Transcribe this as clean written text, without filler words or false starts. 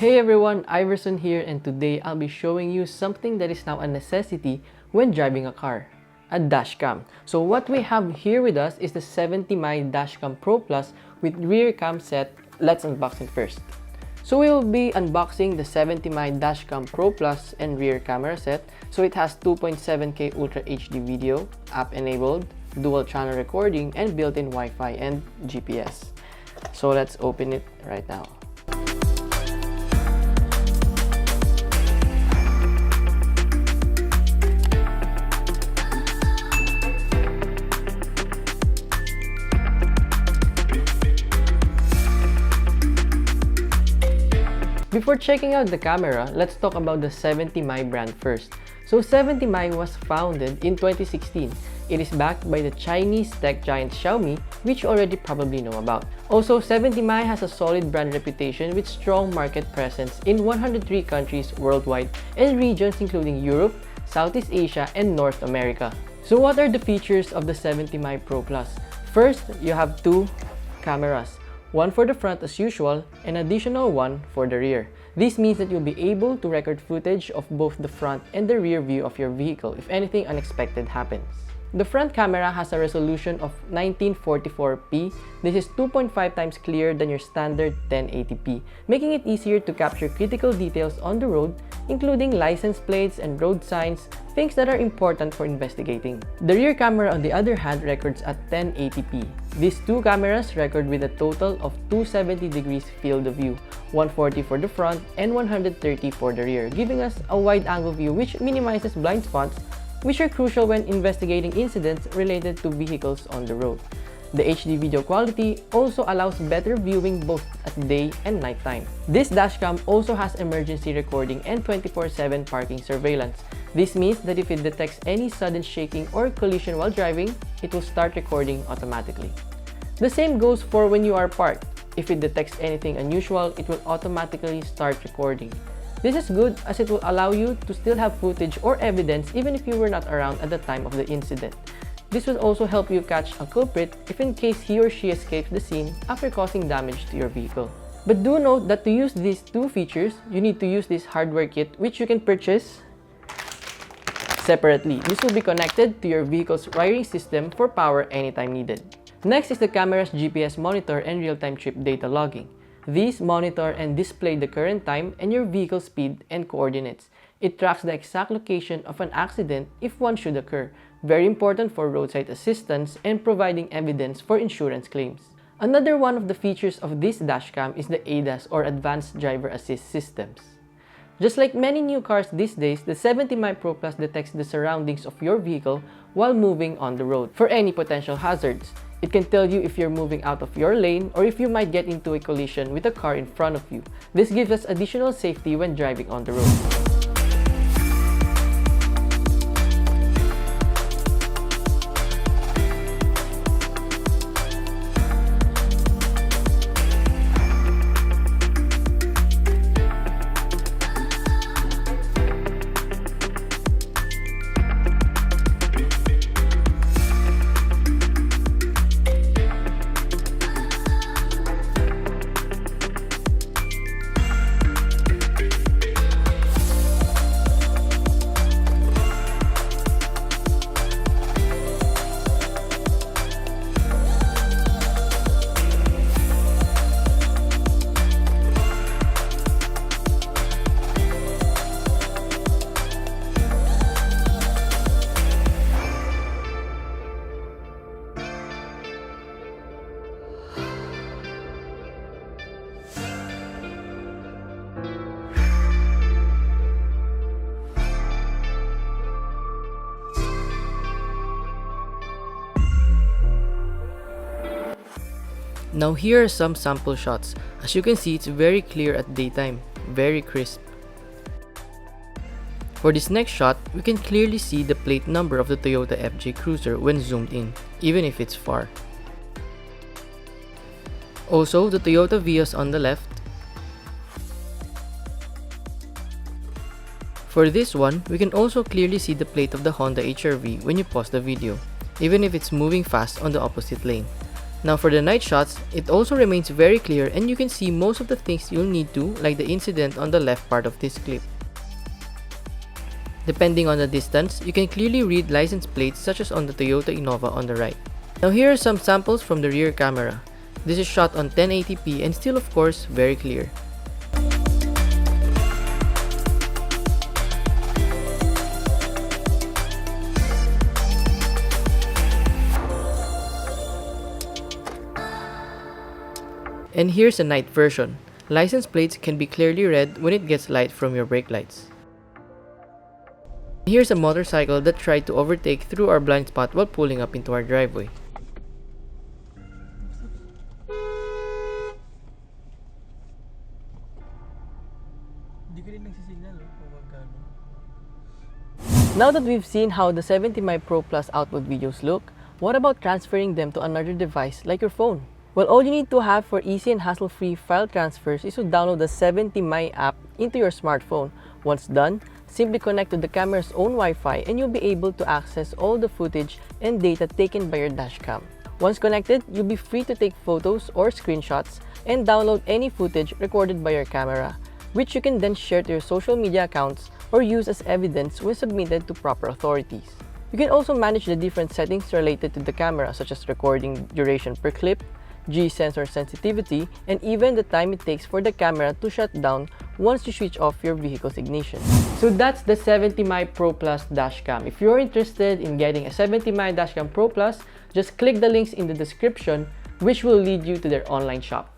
Hey everyone, Iverson here, and today I'll be showing you something that is now a necessity when driving a car, a dashcam. So what we have here with us is the 70mm Dashcam Pro Plus with rear cam set. Let's unbox it first. So we will be unboxing the 70mm Dashcam Pro Plus and rear camera set. So it has 2.7K Ultra HD video, app enabled, dual channel recording, and built-in Wi-Fi and GPS. So let's open it right now. Before checking out the camera, let's talk about the 70mm brand first. So 70mm was founded in 2016. It is backed by the Chinese tech giant Xiaomi, which you already probably know about. Also, 70mm has a solid brand reputation with strong market presence in 103 countries worldwide and regions including Europe, Southeast Asia, and North America. So what are the features of the 70mm Pro Plus? First, you have two cameras. One for the front as usual, and additional one for the rear. This means that you'll be able to record footage of both the front and the rear view of your vehicle if anything unexpected happens. The front camera has a resolution of 1944p. This is 2.5 times clearer than your standard 1080p, making it easier to capture critical details on the road, including license plates and road signs, things that are important for investigating. The rear camera, on the other hand, records at 1080p. These two cameras record with a total of 270 degrees field of view, 140 for the front and 130 for the rear, giving us a wide-angle view which minimizes blind spots, which are crucial when investigating incidents related to vehicles on the road. The HD video quality also allows better viewing both at day and nighttime. This dashcam also has emergency recording and 24/7 parking surveillance. This means that if it detects any sudden shaking or collision while driving, it will start recording automatically. The same goes for when you are parked. If it detects anything unusual, it will automatically start recording. This is good as it will allow you to still have footage or evidence even if you were not around at the time of the incident. This will also help you catch a culprit if in case he or she escapes the scene after causing damage to your vehicle. But do note that to use these two features, you need to use this hardware kit which you can purchase separately. This will be connected to your vehicle's wiring system for power anytime needed. Next is the camera's GPS monitor and real-time trip data logging. These monitor and display the current time and your vehicle speed and coordinates. It tracks the exact location of an accident if one should occur, very important for roadside assistance and providing evidence for insurance claims. Another one of the features of this dashcam is the A.D.A.S or Advanced Driver Assist Systems. Just like many new cars these days, the 70mm Pro Plus detects the surroundings of your vehicle while moving on the road for any potential hazards. It can tell you if you're moving out of your lane or if you might get into a collision with a car in front of you. This gives us additional safety when driving on the road. Now here are some sample shots. As you can see, it's very clear at daytime, very crisp. For this next shot, we can clearly see the plate number of the Toyota FJ Cruiser when zoomed in, even if it's far. Also, the Toyota Vios on the left. For this one, we can also clearly see the plate of the Honda HR-V when you pause the video, even if it's moving fast on the opposite lane. Now for the night shots, it also remains very clear and you can see most of the things you'll need to, like the incident on the left part of this clip. Depending on the distance, you can clearly read license plates such as on the Toyota Innova on the right. Now here are some samples from the rear camera. This is shot on 1080p and still of course very clear. And here's a night version. License plates can be clearly read when it gets light from your brake lights. Here's a motorcycle that tried to overtake through our blind spot while pulling up into our driveway. Now that we've seen how the 70mm Pro Plus output videos look, what about transferring them to another device like your phone? Well, all you need to have for easy and hassle-free file transfers is to download the 70My app into your smartphone. Once done, simply connect to the camera's own Wi-Fi and you'll be able to access all the footage and data taken by your dashcam. Once connected, you'll be free to take photos or screenshots and download any footage recorded by your camera, which you can then share to your social media accounts or use as evidence when submitted to proper authorities. You can also manage the different settings related to the camera, such as recording duration per clip, G-sensor sensitivity, and even the time it takes for the camera to shut down once you switch off your vehicle's ignition. So that's the 70My Pro Plus dashcam. If you're interested in getting a 70My dashcam Pro Plus, just click the links in the description, which will lead you to their online shop.